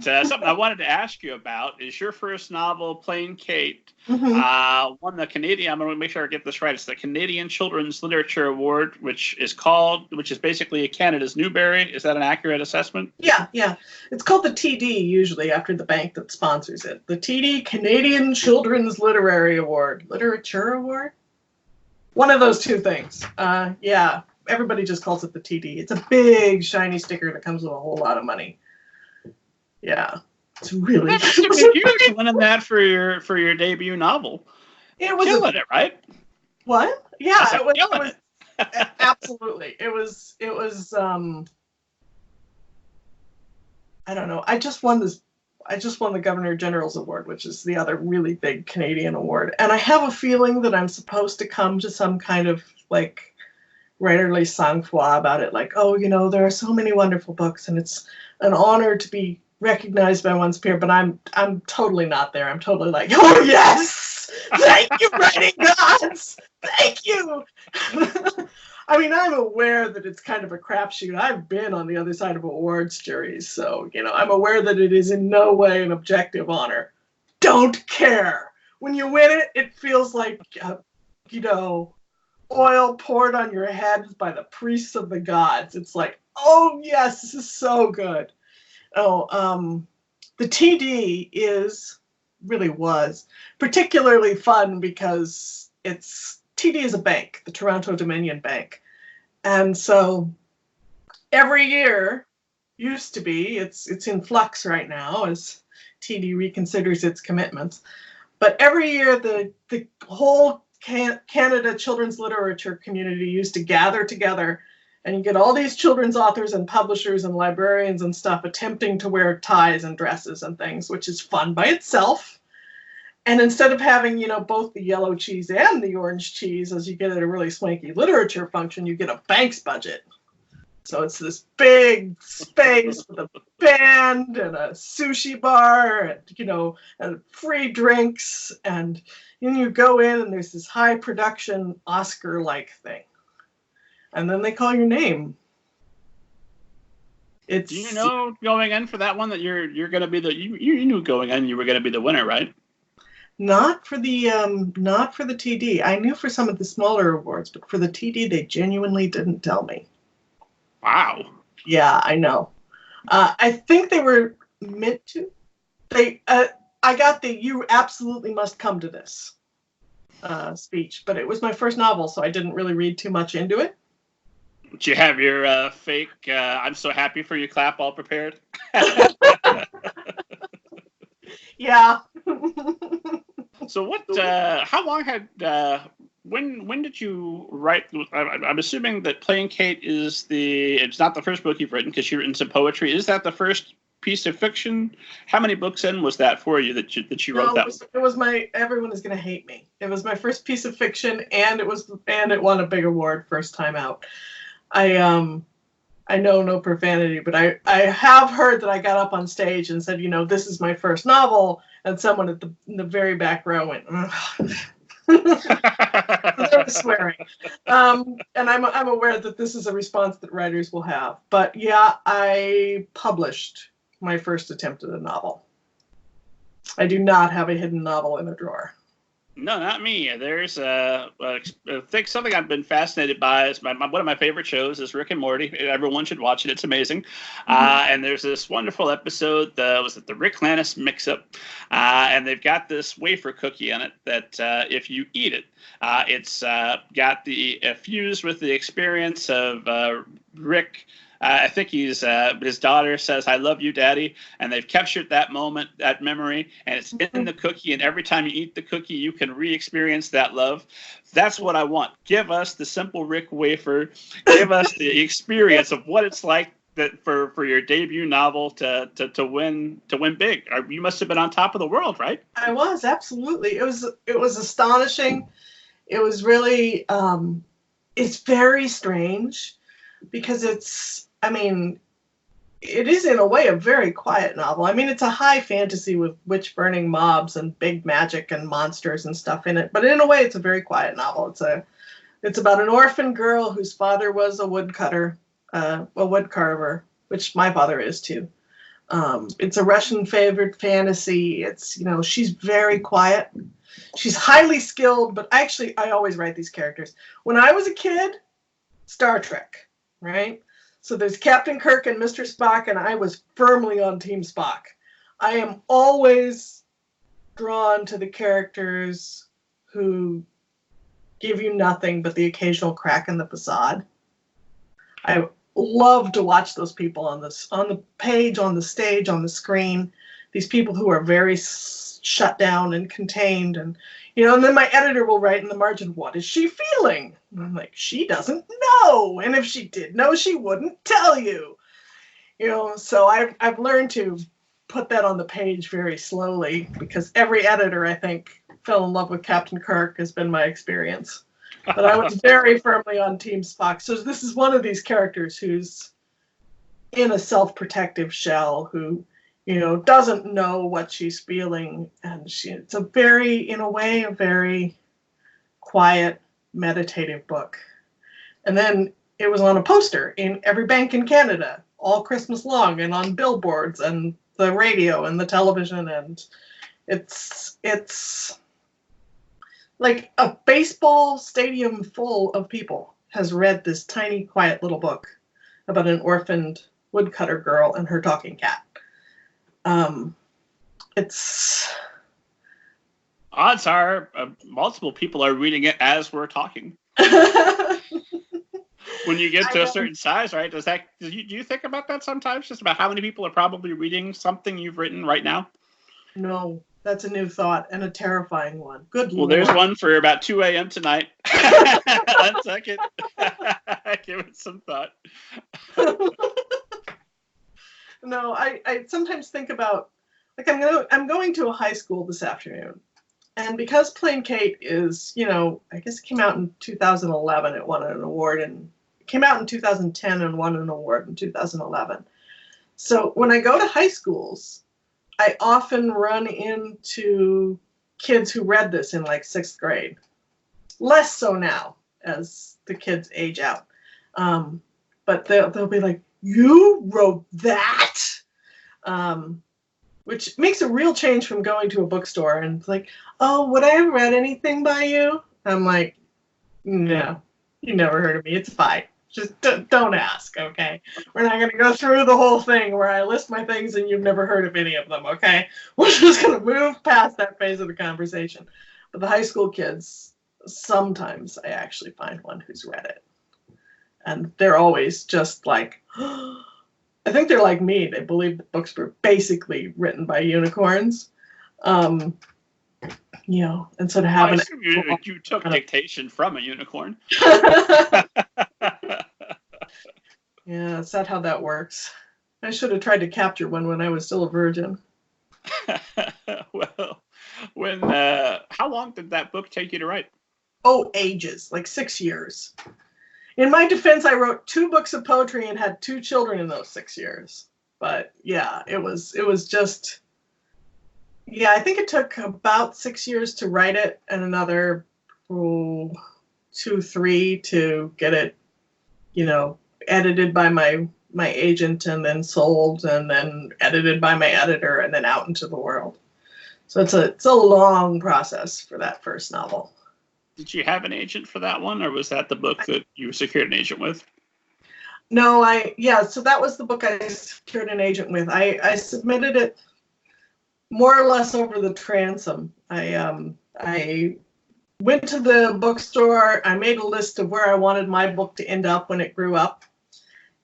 something I wanted to ask you about is your first novel, Plain Kate, won the Canadian. I'm going to make sure I get this right. It's the Canadian Children's Literature Award, which is basically Canada's Newbery. Is that an accurate assessment? Yeah. It's called the TD usually after the bank that sponsors it. The TD Canadian Children's Literature Award. One of those two things. Yeah. Everybody just calls it the TD. It's a big shiny sticker that comes with a whole lot of money. Yeah, it's really huge winning that for your debut novel. It was killing it, right? What? Yeah, it was absolutely. It was. I don't know. I just won the Governor General's Award, which is the other really big Canadian award, and I have a feeling that I'm supposed to come to some kind of like writerly sang-froid about it, like, oh, there are so many wonderful books, and it's an honor to be recognized by one's peer. But I'm totally not there. I'm totally like, oh yes, thank you, writing gods, thank you. I mean, I'm aware that it's kind of a crapshoot. I've been on the other side of awards juries, so I'm aware that it is in no way an objective honor. Don't care. When you win it, it feels like oil poured on your head by the priests of the gods. It's like, oh yes, this is so good. The TD was particularly fun because TD is a bank, the Toronto Dominion Bank, and so every year used to be, it's in flux right now as TD reconsiders its commitments, but every year the whole Canada children's literature community used to gather together, and you get all these children's authors and publishers and librarians and stuff attempting to wear ties and dresses and things, which is fun by itself. And instead of having, both the yellow cheese and the orange cheese, as you get at a really swanky literature function, you get a bank's budget. So it's this big space with a band and a sushi bar and free drinks. And then you go in and there's this high production Oscar-like thing. And then they call your name. Do you know going in for that one that you're going to be you knew going in you were going to be the winner, right? Not for the TD. I knew for some of the smaller awards, but for the TD, they genuinely didn't tell me. Wow. Yeah, I know. I think they were meant to. I got the "you absolutely must come to this" speech, but it was my first novel, so I didn't really read too much into it. Do you have your fake "I'm so happy for you" clap all prepared? Yeah. So what? How long had? When did you write? I'm assuming that Plain Kate it's not the first book you've written because you've written some poetry. Is that the first piece of fiction? How many books in was that for you that you wrote that? It was my. Everyone is going to hate me. It was my first piece of fiction, and it won a big award first time out. I know no profanity, but I have heard that I got up on stage and said, this is my first novel, and someone in the very back row went, they were swearing. And I'm aware that this is a response that writers will have. But yeah, I published my first attempt at a novel. I do not have a hidden novel in a drawer. No, not me. There's something I've been fascinated by is one of my favorite shows is Rick and Morty. Everyone should watch it. It's amazing. And there's this wonderful episode. Was it the Rick Lannis mix-up? And they've got this wafer cookie on it that if you eat it, it's got fused with the experience of Rick. I think his daughter says, "I love you, Daddy," and they've captured that moment, that memory, and it's in the cookie. And every time you eat the cookie, you can re-experience that love. That's what I want. Give us the simple Rick wafer. Give us the experience of what it's like that for your debut novel to win big. You must have been on top of the world, right? I was, absolutely. It was astonishing. It was really it's very strange because it is in a way a very quiet novel. I mean, it's a high fantasy with witch-burning mobs and big magic and monsters and stuff in it, but in a way it's a very quiet novel. It's about an orphan girl whose father was a woodcarver, which my father is too. It's a Russian favorite fantasy. It's, she's very quiet. She's highly skilled, but actually, I always write these characters. When I was a kid, Star Trek, right? So there's Captain Kirk and Mr. Spock, and I was firmly on Team Spock. I am always drawn to the characters who give you nothing but the occasional crack in the facade. I love to watch those people on the page, on the stage, on the screen. These people who are very shut down and contained, and then my editor will write in the margin, "What is she feeling?" And I'm like, "She doesn't know, and if she did know, she wouldn't tell you." So I've learned to put that on the page very slowly, because every editor, I think, fell in love with Captain Kirk, has been my experience. But I was very firmly on Team Spock. So this is one of these characters who's in a self-protective shell, who, doesn't know what she's feeling. And it's a very quiet, meditative book. And then it was on a poster in every bank in Canada, all Christmas long, and on billboards and the radio and the television. And it's like a baseball stadium full of people has read this tiny, quiet little book about an orphaned woodcutter girl and her talking cat. It's... Odds are multiple people are reading it as we're talking. When you get to a certain size, right? Do you think about that sometimes? Just about how many people are probably reading something you've written right now? No. That's a new thought, and a terrifying one. Good Lord. Well, there's one for about 2 a.m. tonight. 1 second. Give it some thought. No, I sometimes think about, like, I'm going to a high school this afternoon. And because Plain Kate is, I guess it came out in 2011. It won an award, and it came out in 2010 and won an award in 2011. So when I go to high schools, I often run into kids who read this in like 6th grade. Less so now as the kids age out. But they'll be like, "You wrote that?" Which makes a real change from going to a bookstore and it's like, "Oh, would I have read anything by you?" I'm like, "No, you never heard of me. It's fine. Just don't ask, okay? We're not going to go through the whole thing where I list my things and you've never heard of any of them, okay? We're just going to move past that phase of the conversation." But the high school kids, sometimes I actually find one who's read it. And they're always just like, I think they're like me. They believe the books were basically written by unicorns. And so to have you took dictation from a unicorn. Yeah, is that how that works? I should have tried to capture one when I was still a virgin. Well, how long did that book take you to write? Oh, ages, like 6 years. In my defense, I wrote 2 books of poetry and had 2 children in those 6 years. But yeah, it was just, yeah, I think it took about 6 years to write it and another 2, 3 to get it, edited by my agent and then sold and then edited by my editor and then out into the world. So it's a long process for that first novel. Did you have an agent for that one, or was that the book that you secured an agent with? No, so that was the book I secured an agent with. I submitted it more or less over the transom. I went to the bookstore. I made a list of where I wanted my book to end up when it grew up,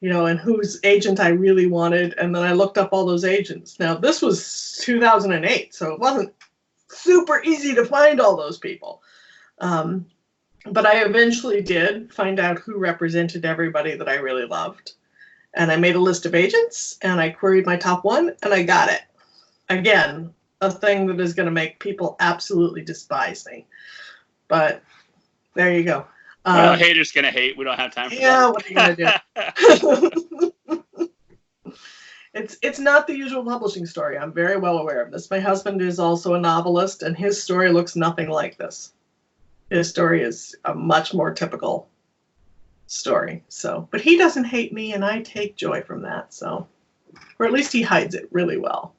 and whose agent I really wanted. And then I looked up all those agents. Now, this was 2008, so it wasn't super easy to find all those people. But I eventually did find out who represented everybody that I really loved. And I made a list of agents, and I queried my top one, and I got it. Again, a thing that is going to make people absolutely despise me. But there you go. Well, haters going to hate. We don't have time for that. Yeah, what are you going to do? It's not the usual publishing story. I'm very well aware of this. My husband is also a novelist, and his story looks nothing like this. His story is a much more typical story. So, but he doesn't hate me, and I take joy from that. So, Or at least he hides it really well.